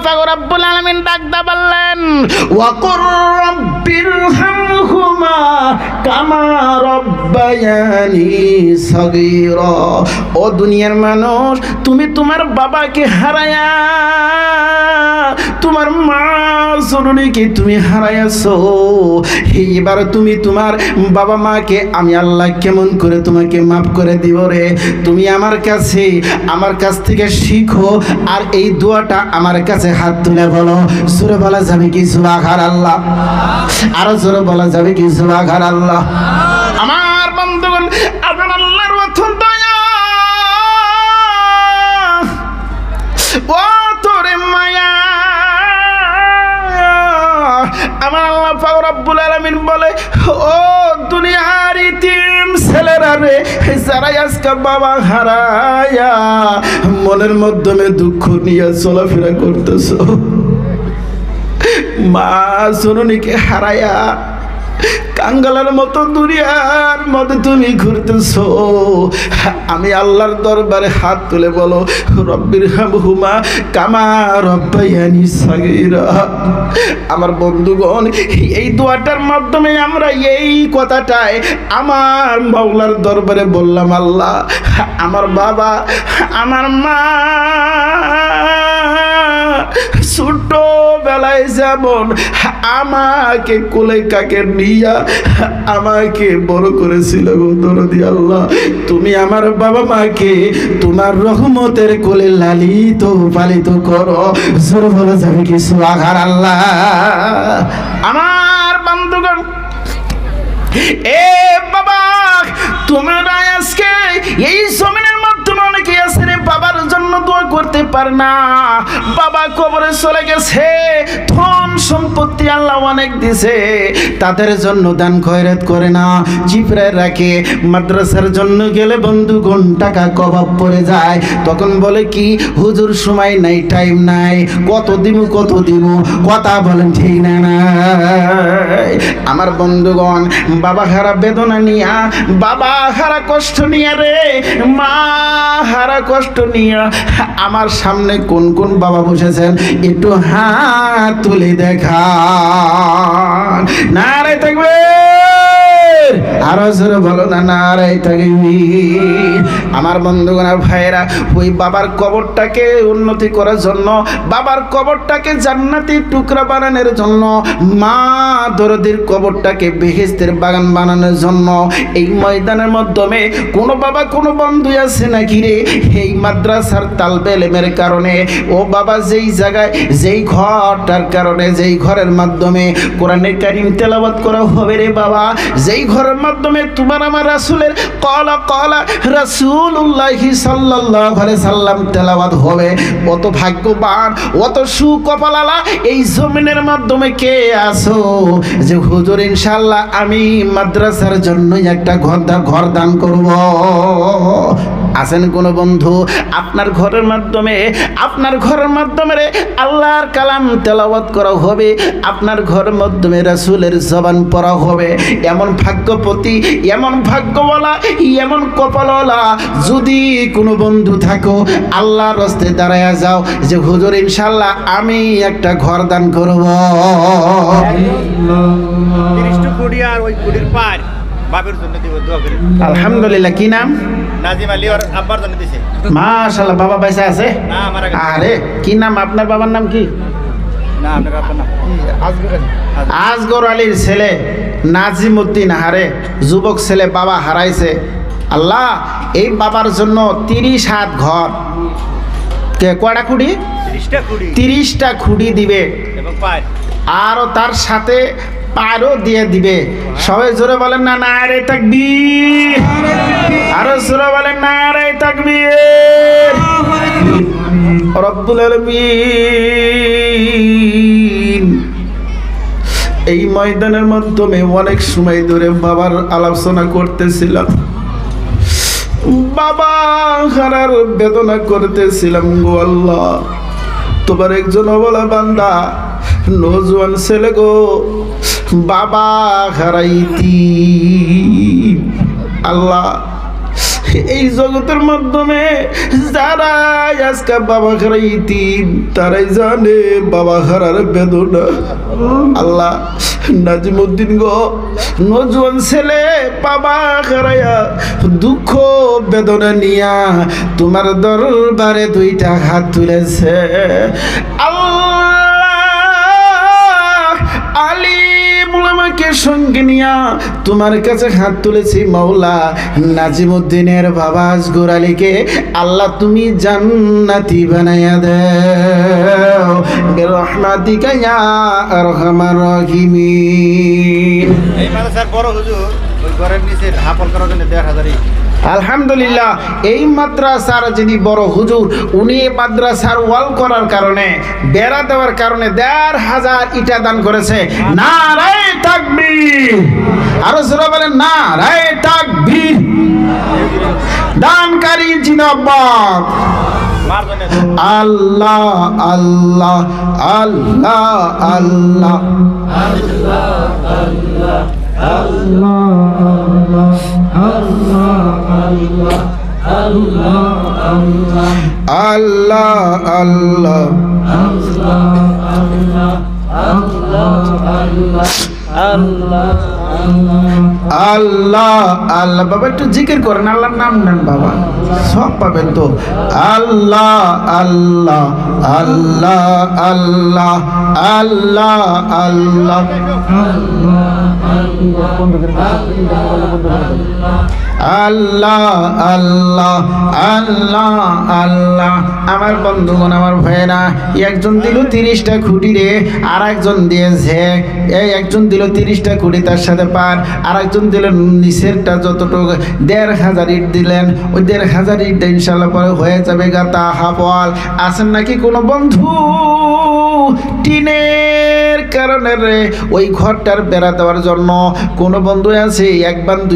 পাক রব্বুল আলামিন ডাকদা বললেন ওয়াকুর রাব্বিরহামহুমা কামা রব্বায়ানি সগীরা। ও দুনিয়ার মানুষ, তুমি তোমার বাবাকে হারায়া, তোমার মা জননীকে তুমি হারাইয়াছো, এইবার তুমি তোমার বাবা মাকে আমি আল্লাহ কেমন করে তোমাকে মাফ করে দিব রে। তুমি আমার কাছ থেকে শিখো, আর এই দোয়াটা আমার কাছে হাত তুলে বলো। জোরে বলা যাবে কি সুবহানাল্লাহ? আরো জোরে বলা যাবে কি সুবহানাল্লাহ? আমার বন্ধুগণ, আমার আল্লাহর অত্যন্ত দয়া, ও তোরে মায়া। আমার আল্লাহ পাক রব্বুল আলামিন বলে ও দুনিয়ার ইতিম ছেলেরা রে, যারা আজকে বাবা হারায়া মনের মাধ্যমে দুঃখ নিয়ে চলাফেরা করতেছো, মা জননীকে হারায়া কাঙ্গালের মতো দুনিয়ার মধ্যে তুমি ঘুরতেছো, আমি আল্লাহর দরবারে হাত তুলে বলো রব্বিরহামহুমা কামা রব্বায়ানি সগীরা। আমার বন্ধুগণ, এই দোয়াটার মাধ্যমে আমরা এই কথাটাই আমার মাওলার দরবারে বললাম, আল্লাহ আমার বাবা আমার মা ছোট বেলায় যেমন আমাকে কোলে কাকে নিয়া আমাকে বড় করেছিল গো দরদি আল্লাহ, তুমি আমার বাবা মাকে তোমার রহমতের কোলে লালিত পালিত করো। জোরে বলা যাবে কি সুবহানাল্লাহ? আমার বন্ধুগণ, এ বাবা তোমরা আজকে এই জমিনের মাধ্যমে অনেকে আছে রে বাবার জন্য দোয়া করতে পারে না, বাবা কবরে চলে গেছে, ধন সম্পত্তি আল্লাহ অনেক দিছে, তাদের জন্য দান খয়রাত করে না, চিপড়ে রাখে। মাদ্রাসার জন্য গেলে বন্ধুগণ টাকা কবাব পড়ে যায়, তখন বলে কি হুজুর সময় নাই, টাইম নাই, কত দিব কথা বলেন ঠিক না? আমার বন্ধুগণ, বাবা হারা বেদনা নিয়া, বাবা হারা কষ্ট নিয়া রে, মা হারা কষ্ট নিয়া আমার সামনে কোন কোন বাবা বসেছেন একটু হাত তুলে দেখা। নারে থাকবে আরো জোরে বলো না, নারে তাকবীর। আমার বন্ধুগণ ভাইয়েরা, ওই বাবার কবরটাকে উন্নতি করার জন্য, বাবার কবরটাকে জান্নাতি টুকরা বানানোর জন্য, মা দরদির কবরটাকে বেহেশতের বাগান বানানোর জন্য এই ময়দানের মাধ্যমে কোনো বাবা কোনো বন্ধু আছে নাকি রে? এই মাদ্রাসার তালবে ইলমের কারণে ও বাবা যেই জায়গায় যেই ঘরটার কারণে, যেই ঘরের মাধ্যমে কোরআনে কারীম তেলাওয়াত করা হবে রে বাবা, যেই ঘরের মাধ্যমে তোমার আমার রাসূলের ক্বালা রাসূলুল্লাহি সাল্লাল্লাহু আলাইহি সাল্লাম তেলাওয়াত হবে, অত ভাগ্যবান অত সুকপালালা এই জমিনের মাধ্যমে কে আছো যে হুজুর ইনশাআল্লাহ আমি মাদ্রাসার জন্য একটা ঘর দান করব? আছেন কোন বন্ধু? আপনার ঘরের মাধ্যমে রে আল্লাহর কালাম তেলাওয়াত করা হবে, আপনার ঘরের মাধ্যমে রাসূলের জবান পড়া হবে। এমন ভাগ্যপতি, এমন ভাগ্যওয়ালা, এমন কপালওয়ালা যদি কোনো বন্ধু থাকো, আল্লাহর রাস্তায় দাঁড়ায়া যাও যে হুজুর ইনশাআল্লাহ আমি একটা ঘর দান করব। 30 কোটি আর ওই কোটির পার বাবার জন্য দিব, দোয়া করি। আলহামদুলিল্লাহ। কি নাম? নাজিম আলী। আর আব্বার জন্য দিছে। মাশাআল্লাহ। বাবা পয়সা আছে? না, আমার আগে। আরে কি নাম আপনার বাবার নাম কি? না, আপনার আব্বার নাম আজগর আলী। আজগর আলীর ছেলে নাজিমউদ্দিন হারে যুবক ছেলে বাবা হারাইছে। আল্লাহ এই বাবার জন্য 30 হাত ঘর, কে কয়টা খুঁড়ি? 30টা খুঁড়ি দিবে এবং পার, আরও তার সাথে পারও দিয়ে দিবে। সবাই জোরে বলেন না নারে তাকবীর, আরো জোরে বলেন নারে তাকবীর। রব্বুল আলামিন এই ময়দানের মাধ্যমে অনেক সময় ধরে বাবার আলোচনা করতেছিলাম, বাবা হারার বেদনা করতেছিলাম গো আল্লাহ। তোমার একজন অবলা বান্দা নজওয়ান ছেলে গো, বাবা হারাইতি। আল্লাহ এই জগতের মাধ্যমে যারা আজকে বাবা হারা ইতিম তারাই জানে বাবা হারার বেদনা। আল্লাহ নাজিমুদ্দিন গো নজওয়ান ছেলে বাবা হারায়া দুঃখ বেদনা নিয়া তোমার দরবারে দুইটা হাত তুলেছে। আল্লাহ আলিম উলামাকে সঙ্গে নিয়া তোমার কাছে হাত তুলেছি মাওলা। নাজিমুদ্দিনের বাবা আসগর আলীকে আল্লাহ তুমি জান্নাতি বানায়া দাও বিরহমাতিকা ইয়া আরহামার রাহিমিন। এই মাদ্রাসার বড় হুজুর ওই ঘরের নিচে হাফল করার জন্য ১,৫০০ আলহামদুলিল্লাহ এই মাদ্রাসার যিনি বড় হুজুর উনি মাদ্রাসার ওয়াল করার কারণে বেড়া দেওয়ার কারণে ১,৫০০ ইটা দান করেছে। নারায়ে তাকবীর, আরো জোরে বলেন নারায়ে তাকবীর। দানকারী জিন্দাবাদ। মার জন্য আল্লাহ আল্লাহ আল্লাহ আল্লাহ আল্লাহ আল্লাহ আল্লাহ আল্লাহ। বাবা একটু জিকির করেন, আল্লাহর নাম নেন বাবা, সব পাবেন তো। আল্লাহ আল্লাহ আল্লাহ আল্লাহ আল্লাহ আল্লাহ আল্লাহ আল্লাহ আল্লাহ আল্লাহ। আমার বন্ধুগণ আমার ভাইয়েরা, একজন দিল 30টা খুঁটি রে, আর একজন দিয়েছে এই একজন দিল 30টা খুঁটি তার সাথে পার, আর একজন দিল নিচেরটা যতটুকু ১,৫০০ ইট দিলেন। ওই ১,৫০০ ইট ইনশাল্লাহ পরে হয়ে যাবে গাতা হাফল। আছেন নাকি কোনো বন্ধু টিনের কারণে রে ওই ঘরটার বেড়া দেওয়ার জন্য? কোনো বন্ধু আছে? একবার দুই